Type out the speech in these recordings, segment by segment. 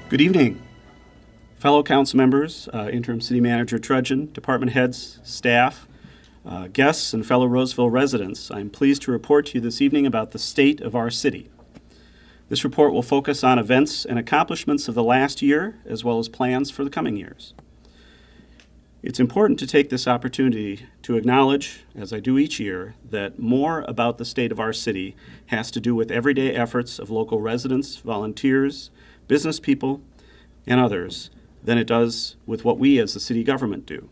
Good evening, fellow council members, Interim City Manager Trudgeon, department heads, staff, guests, and fellow Roseville residents. I'm pleased to report to you this evening about the state of our city. This report will focus on events and accomplishments of the last year, as well as plans for the coming years. It's important to take this opportunity to acknowledge, as I do each year, that more about the state of our city has to do with everyday efforts of local residents, volunteers, business people, and others than it does with what we as the city government do.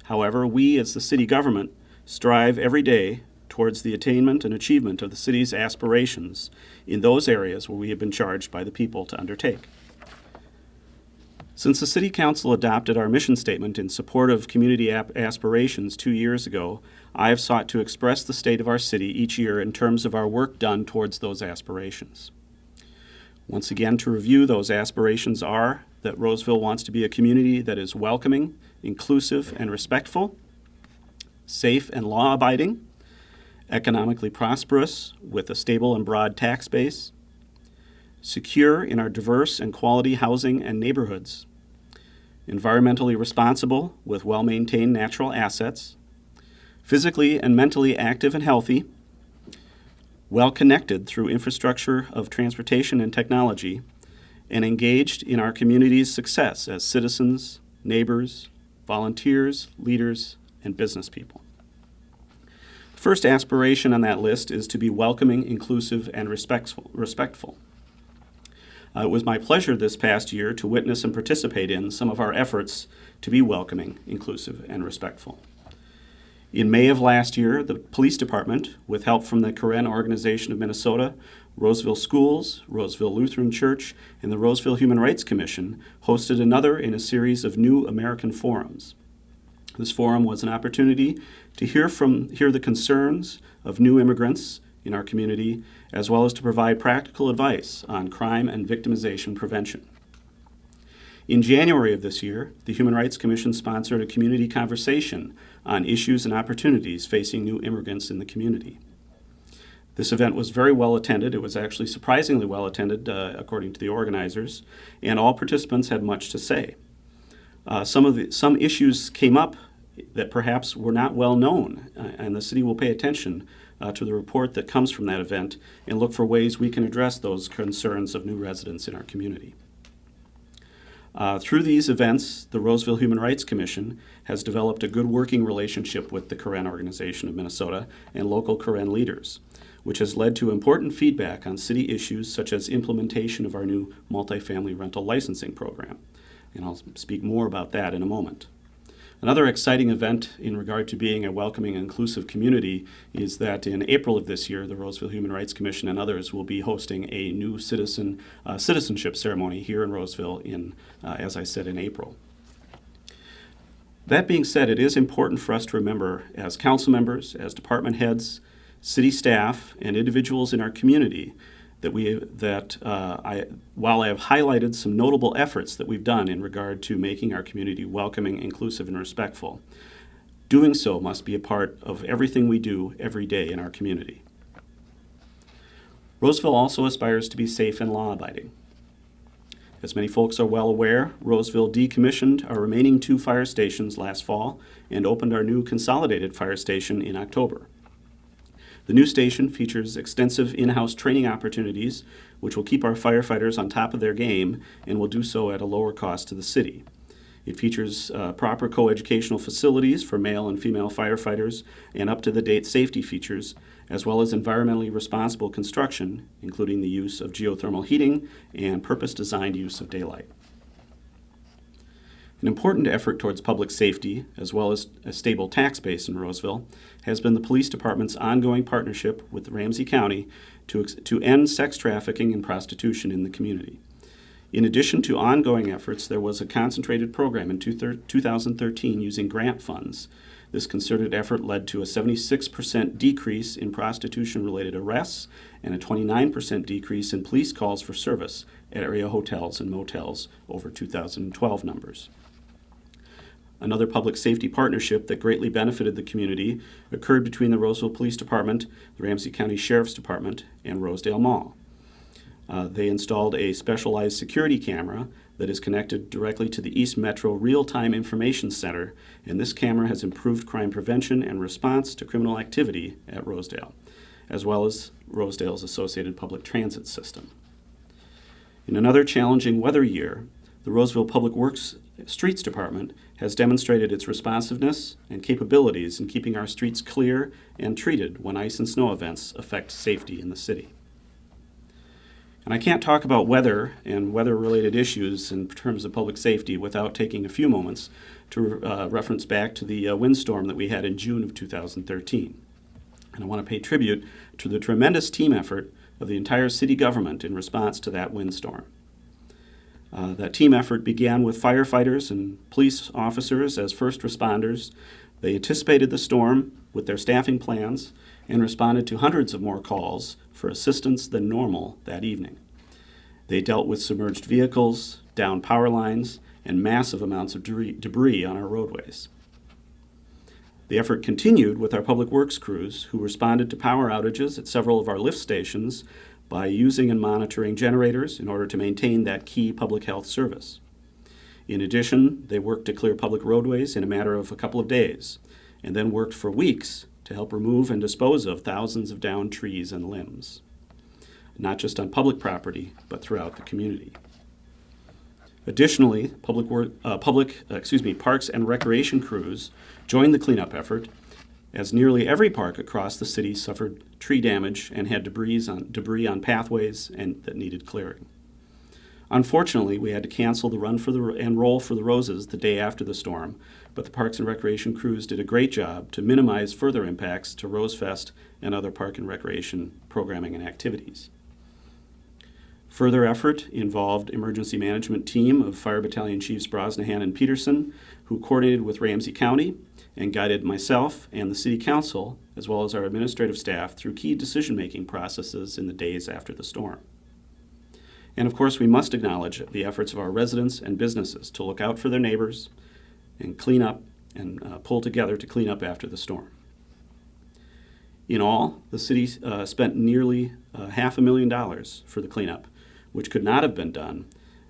However, we as the city government strive every day towards the attainment and achievement of the city's aspirations in those areas where we have been charged by the people to undertake. Since the City Council adopted our mission statement in support of community aspirations 2 years ago, I have sought to express the state of our city each year in terms of our work done towards those aspirations. Once again, to review, those aspirations are that Roseville wants to be a community that is welcoming, inclusive, and respectful, safe and law-abiding, economically prosperous with a stable and broad tax base, secure in our diverse and quality housing and neighborhoods, environmentally responsible with well-maintained natural assets, physically and mentally active and healthy, well-connected through infrastructure of transportation and technology, and engaged in our community's success as citizens, neighbors, volunteers, leaders, and business people. The first aspiration on that list is to be welcoming, inclusive, and respectful. It was my pleasure this past year to witness and participate in some of our efforts to be welcoming, inclusive, and respectful. In May of last year, the police department, with help from the Karen Organization of Minnesota, Roseville Schools, Roseville Lutheran Church, and the Roseville Human Rights Commission, hosted another in a series of New American Forums. This forum was an opportunity to hear the concerns of new immigrants in our community, as well as to provide practical advice on crime and victimization prevention. In January of this year, the Human Rights Commission sponsored a community conversation on issues and opportunities facing new immigrants in the community. This event was very well attended. It was actually surprisingly well attended, according to the organizers, and all participants had much to say. Some issues came up that perhaps were not well known, and the city will pay attention to the report that comes from that event and look for ways we can address those concerns of new residents in our community. Through these events, the Roseville Human Rights Commission has developed a good working relationship with the Karen Organization of Minnesota and local Karen leaders, which has led to important feedback on city issues such as implementation of our new multifamily rental licensing program. And I'll speak more about that in a moment. Another exciting event in regard to being a welcoming and inclusive community is that in April of this year, the Roseville Human Rights Commission and others will be hosting a new citizenship ceremony here in Roseville as I said, in April. That being said, it is important for us to remember as council members, as department heads, city staff, and individuals in our community while I have highlighted some notable efforts that we've done in regard to making our community welcoming, inclusive, and respectful, doing so must be a part of everything we do every day in our community. Roseville also aspires to be safe and law-abiding. As many folks are well aware, Roseville decommissioned our remaining 2 fire stations last fall and opened our new consolidated fire station in October. The new station features extensive in-house training opportunities, which will keep our firefighters on top of their game and will do so at a lower cost to the city. It features proper coeducational facilities for male and female firefighters and up-to-the-date safety features, as well as environmentally responsible construction, including the use of geothermal heating and purpose-designed use of daylight. An important effort towards public safety, as well as a stable tax base in Roseville, has been the police department's ongoing partnership with Ramsey County to end sex trafficking and prostitution in the community. In addition to ongoing efforts, there was a concentrated program in 2013 using grant funds. This concerted effort led to a 76% decrease in prostitution-related arrests and a 29% decrease in police calls for service at area hotels and motels over 2012 numbers. Another public safety partnership that greatly benefited the community occurred between the Roseville Police Department, the Ramsey County Sheriff's Department, and Rosedale Mall. They installed a specialized security camera that is connected directly to the East Metro Real-Time Information Center, and this camera has improved crime prevention and response to criminal activity at Rosedale, as well as Rosedale's associated public transit system. In another challenging weather year, the Roseville Public Works Streets Department has demonstrated its responsiveness and capabilities in keeping our streets clear and treated when ice and snow events affect safety in the city. And I can't talk about weather and weather-related issues in terms of public safety without taking a few moments to reference back to the windstorm that we had in June of 2013. And I want to pay tribute to the tremendous team effort of the entire city government in response to that windstorm. That team effort began with firefighters and police officers as first responders. They anticipated the storm with their staffing plans and responded to hundreds of more calls for assistance than normal that evening. They dealt with submerged vehicles, downed power lines, and massive amounts of debris on our roadways. The effort continued with our public works crews, who responded to power outages at several of our lift stations by using and monitoring generators in order to maintain that key public health service. In addition, they worked to clear public roadways in a matter of a couple of days, and then worked for weeks to help remove and dispose of thousands of downed trees and limbs, not just on public property, but throughout the community. Additionally, parks and recreation crews joined the cleanup effort, as nearly every park across the city suffered tree damage and had debris on pathways that needed clearing. Unfortunately, we had to cancel the Run and Roll for the Roses the day after the storm, but the Parks and Recreation crews did a great job to minimize further impacts to Rosefest and other park and recreation programming and activities. Further effort involved emergency management team of Fire Battalion Chiefs Brosnahan and Peterson, who coordinated with Ramsey County and guided myself and the City Council, as well as our administrative staff, through key decision-making processes in the days after the storm. And of course, we must acknowledge the efforts of our residents and businesses to look out for their neighbors and clean up and pull together to clean up after the storm. In all, the city spent nearly $500,000 for the cleanup, which could not have been done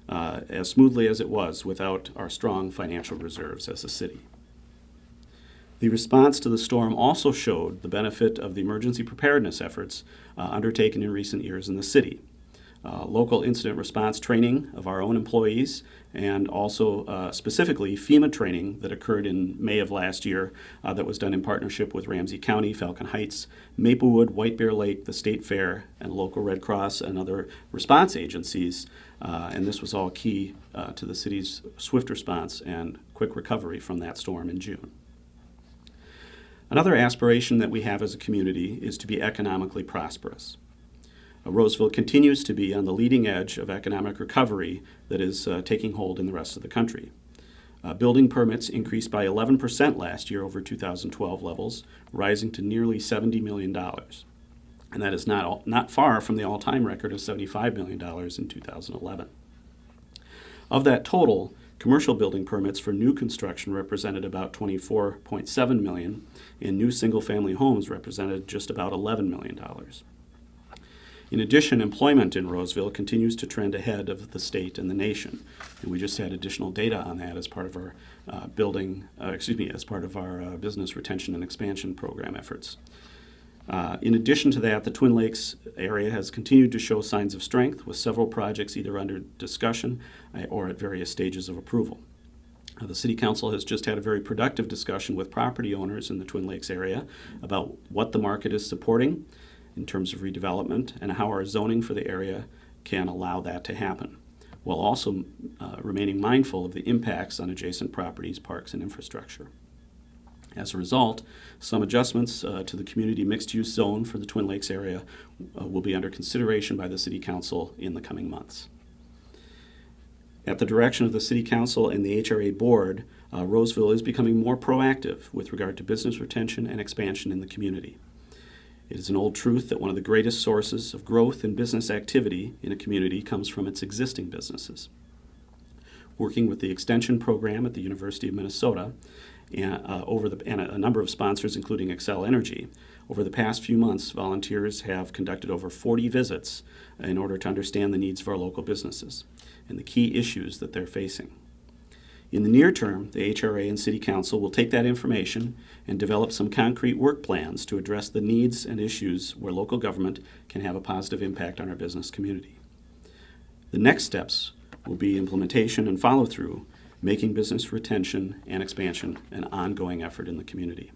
as smoothly as it was without our strong financial reserves as a city. The response to the storm also showed the benefit of the emergency preparedness efforts undertaken in recent years in the city. Local incident response training of our own employees, and also specifically FEMA training that occurred in May of last year that was done in partnership with Ramsey County, Falcon Heights, Maplewood, White Bear Lake, the State Fair, and local Red Cross and other response agencies. And this was all key to the city's swift response and quick recovery from that storm in June. Another aspiration that we have as a community is to be economically prosperous. Roseville continues to be on the leading edge of economic recovery that is taking hold in the rest of the country. Building permits increased by 11% last year over 2012 levels, rising to nearly $70 million. And that is not far from the all-time record of $75 million in 2011. Of that total, commercial building permits for new construction represented about $24.7 million, and new single-family homes represented just about $11 million. In addition, employment in Roseville continues to trend ahead of the state and the nation, and we just had additional data on that as part of our business retention and expansion program efforts. In addition to that, the Twin Lakes area has continued to show signs of strength, with several projects either under discussion or at various stages of approval. The City Council has just had a very productive discussion with property owners in the Twin Lakes area about what the market is supporting in terms of redevelopment and how our zoning for the area can allow that to happen, while also remaining mindful of the impacts on adjacent properties, parks, and infrastructure. As a result, some adjustments to the community mixed-use zone for the Twin Lakes area will be under consideration by the City Council in the coming months. At the direction of the City Council and the HRA Board, Roseville is becoming more proactive with regard to business retention and expansion in the community. It is an old truth that one of the greatest sources of growth and business activity in a community comes from its existing businesses. Working with the Extension Program at the University of Minnesota and a number of sponsors, including Excel Energy, Over the past few months, volunteers have conducted over 40 visits in order to understand the needs of our local businesses and the key issues that they're facing. In the near term, the HRA and City Council will take that information and develop some concrete work plans to address the needs and issues where local government can have a positive impact on our business community. The next steps will be implementation and follow-through, making business retention and expansion an ongoing effort in the community.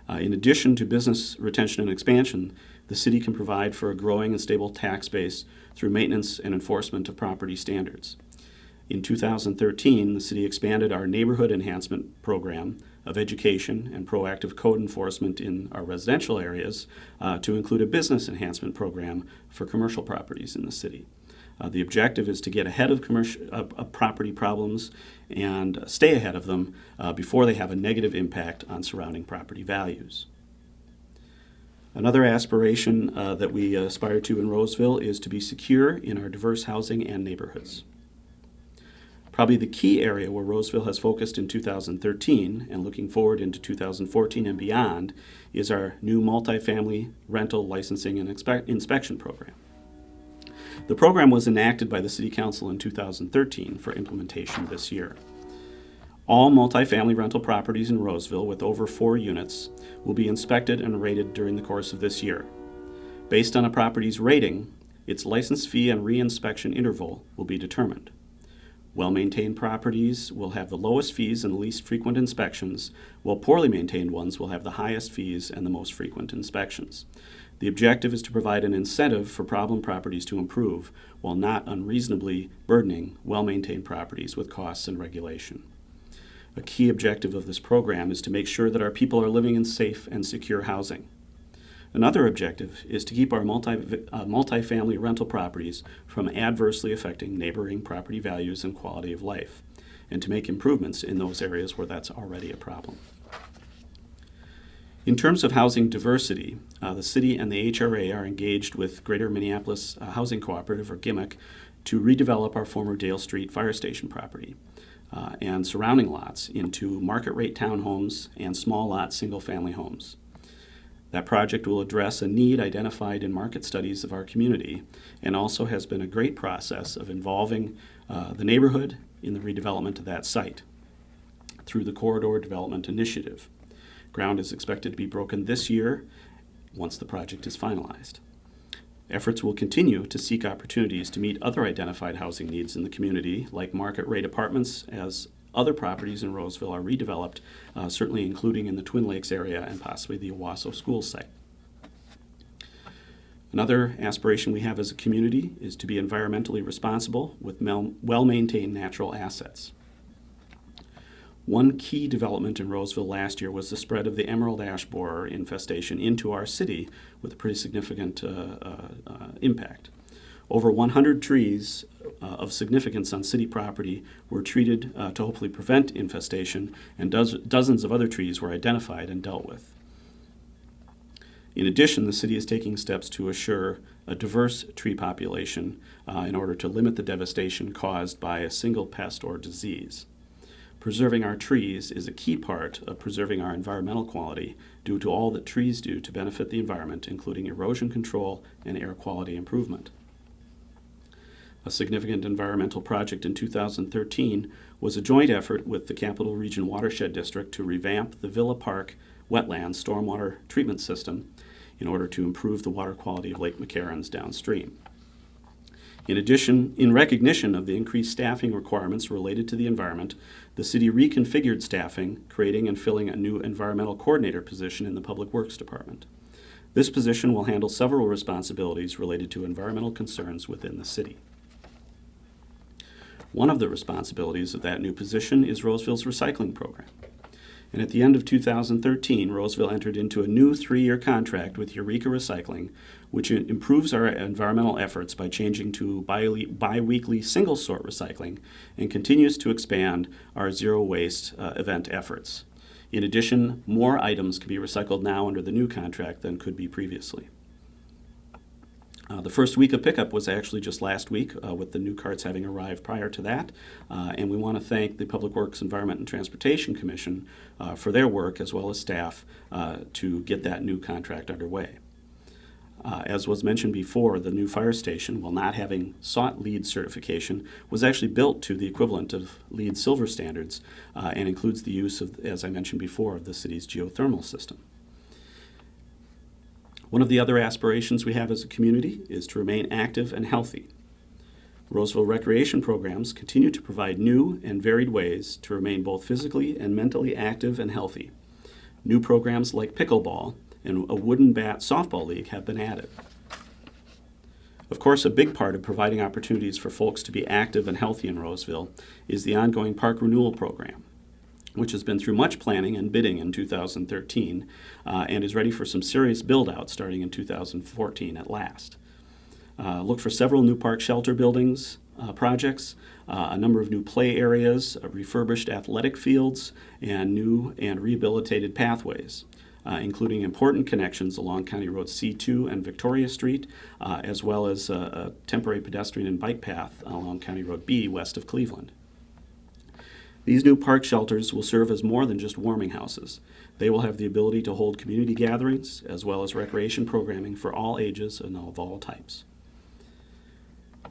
In addition to business retention and expansion, the city can provide for a growing and stable tax base through maintenance and enforcement of property standards. In 2013, the city expanded our neighborhood enhancement program of education and proactive code enforcement in our residential areas to include a business enhancement program for commercial properties in the city. The objective is to get ahead of property problems and stay ahead of them before they have a negative impact on surrounding property values. Another aspiration that we aspire to in Roseville is to be secure in our diverse housing and neighborhoods. Probably the key area where Roseville has focused in 2013 and looking forward into 2014 and beyond is our new multifamily rental licensing and inspection program. The program was enacted by the City Council in 2013 for implementation this year. All multifamily rental properties in Roseville with over 4 units will be inspected and rated during the course of this year. Based on a property's rating, its license fee and re-inspection interval will be determined. Well-maintained properties will have the lowest fees and the least frequent inspections, while poorly maintained ones will have the highest fees and the most frequent inspections. The objective is to provide an incentive for problem properties to improve, while not unreasonably burdening well-maintained properties with costs and regulation. A key objective of this program is to make sure that our people are living in safe and secure housing. Another objective is to keep our multifamily rental properties from adversely affecting neighboring property values and quality of life, and to make improvements in those areas where that's already a problem. In terms of housing diversity, the city and the HRA are engaged with Greater Minneapolis Housing Cooperative, or GIMIC, to redevelop our former Dale Street Fire Station property and surrounding lots into market-rate townhomes and small lot single-family homes. That project will address a need identified in market studies of our community and also has been a great process of involving the neighborhood in the redevelopment of that site through the Corridor Development Initiative. Ground is expected to be broken this year once the project is finalized. Efforts will continue to seek opportunities to meet other identified housing needs in the community, like market-rate apartments, as other properties in Roseville are redeveloped, certainly including in the Twin Lakes area and possibly the Owasso School site. Another aspiration we have as a community is to be environmentally responsible with well-maintained natural assets. One key development in Roseville last year was the spread of the emerald ash borer infestation into our city with a pretty significant impact. Over 100 trees of significance on city property were treated to hopefully prevent infestation, and dozens of other trees were identified and dealt with. In addition, the city is taking steps to assure a diverse tree population in order to limit the devastation caused by a single pest or disease. Preserving our trees is a key part of preserving our environmental quality due to all that trees do to benefit the environment, including erosion control and air quality improvement. A significant environmental project in 2013 was a joint effort with the Capital Region Watershed District to revamp the Villa Park wetland stormwater treatment system in order to improve the water quality of Lake McCarran's downstream. In addition, in recognition of the increased staffing requirements related to the environment, the city reconfigured staffing, creating and filling a new environmental coordinator position in the Public Works Department. This position will handle several responsibilities related to environmental concerns within the city. One of the responsibilities of that new position is Roseville's recycling program. And at the end of 2013, Roseville entered into a new 3-year contract with Eureka Recycling, which improves our environmental efforts by changing to bi-weekly single-sort recycling and continues to expand our zero-waste event efforts. In addition, more items can be recycled now under the new contract than could be previously. The first week of pickup was actually just last week, with the new carts having arrived prior to that. And we want to thank the Public Works, Environment, and Transportation Commission for their work, as well as staff, to get that new contract underway. As was mentioned before, the new fire station, while not having sought LEED certification, was actually built to the equivalent of LEED Silver standards, and includes the use of, as I mentioned before, of the city's geothermal system. One of the other aspirations we have as a community is to remain active and healthy. Roseville recreation programs continue to provide new and varied ways to remain both physically and mentally active and healthy. New programs like pickleball and a wooden bat softball league have been added. Of course, a big part of providing opportunities for folks to be active and healthy in Roseville is the ongoing park renewal program, which has been through much planning and bidding in 2013 and is ready for some serious build-out starting in 2014 at last. Look for several new park shelter buildings projects, a number of new play areas, refurbished athletic fields, and new and rehabilitated pathways, including important connections along County Road C2 and Victoria Street, as well as a temporary pedestrian and bike path along County Road B west of Cleveland. These new park shelters will serve as more than just warming houses. They will have the ability to hold community gatherings as well as recreation programming for all ages and of all types.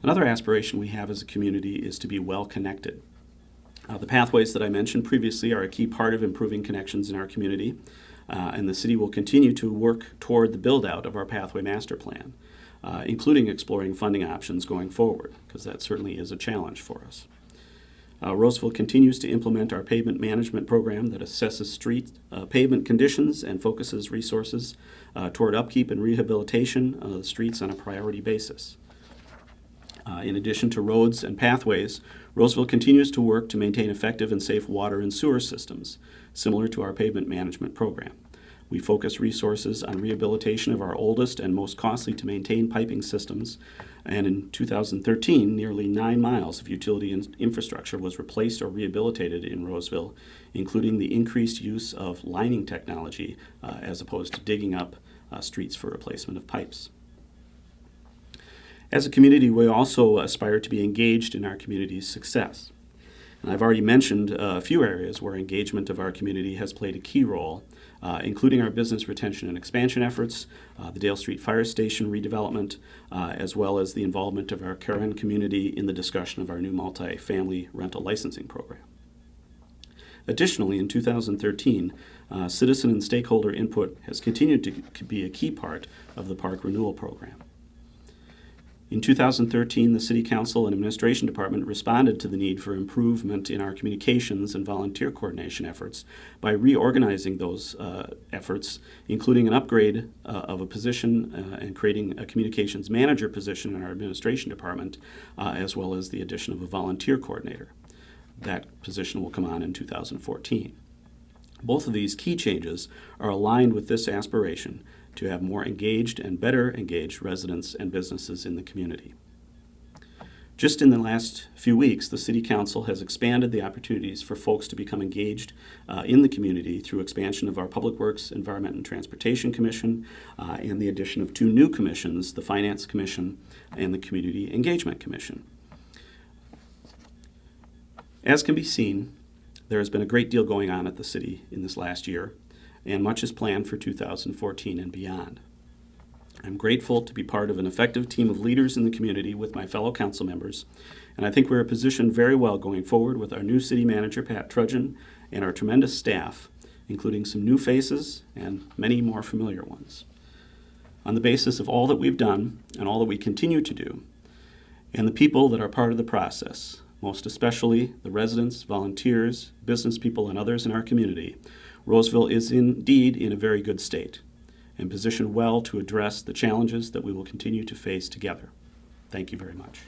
Another aspiration we have as a community is to be well connected. The pathways that I mentioned previously are a key part of improving connections in our community, and the city will continue to work toward the build-out of our pathway master plan, including exploring funding options going forward, because that certainly is a challenge for us. Roseville continues to implement our pavement management program that assesses street pavement conditions and focuses resources toward upkeep and rehabilitation of the streets on a priority basis. In addition to roads and pathways, Roseville continues to work to maintain effective and safe water and sewer systems, similar to our pavement management program. We focus resources on rehabilitation of our oldest and most costly to maintain piping systems, and in 2013, nearly 9 miles of utility infrastructure was replaced or rehabilitated in Roseville, including the increased use of lining technology as opposed to digging up streets for replacement of pipes. As a community, we also aspire to be engaged in our community's success. And I've already mentioned a few areas where engagement of our community has played a key role, including our business retention and expansion efforts, the Dale Street Fire Station redevelopment, as well as the involvement of our Karen community in the discussion of our new multi-family rental licensing program. Additionally, in 2013, citizen and stakeholder input has continued to be a key part of the park renewal program. In 2013, the City Council and Administration Department responded to the need for improvement in our communications and volunteer coordination efforts by reorganizing those efforts, including an upgrade of a position and creating a communications manager position in our Administration Department, as well as the addition of a volunteer coordinator. That position will come on in 2014. Both of these key changes are aligned with this aspiration to have more engaged and better engaged residents and businesses in the community. Just in the last few weeks, the City Council has expanded the opportunities for folks to become engaged in the community through expansion of our Public Works, Environment, and Transportation Commission and the addition of 2 new commissions, the Finance Commission and the Community Engagement Commission. As can be seen, there has been a great deal going on at the city in this last year, and much is planned for 2014 and beyond. I'm grateful to be part of an effective team of leaders in the community with my fellow council members, and I think we're positioned very well going forward with our new city manager, Pat Trudgeon, and our tremendous staff, including some new faces and many more familiar ones. On the basis of all that we've done and all that we continue to do, and the people that are part of the process, most especially the residents, volunteers, business people, and others in our community, Roseville is indeed in a very good state and positioned well to address the challenges that we will continue to face together. Thank you very much.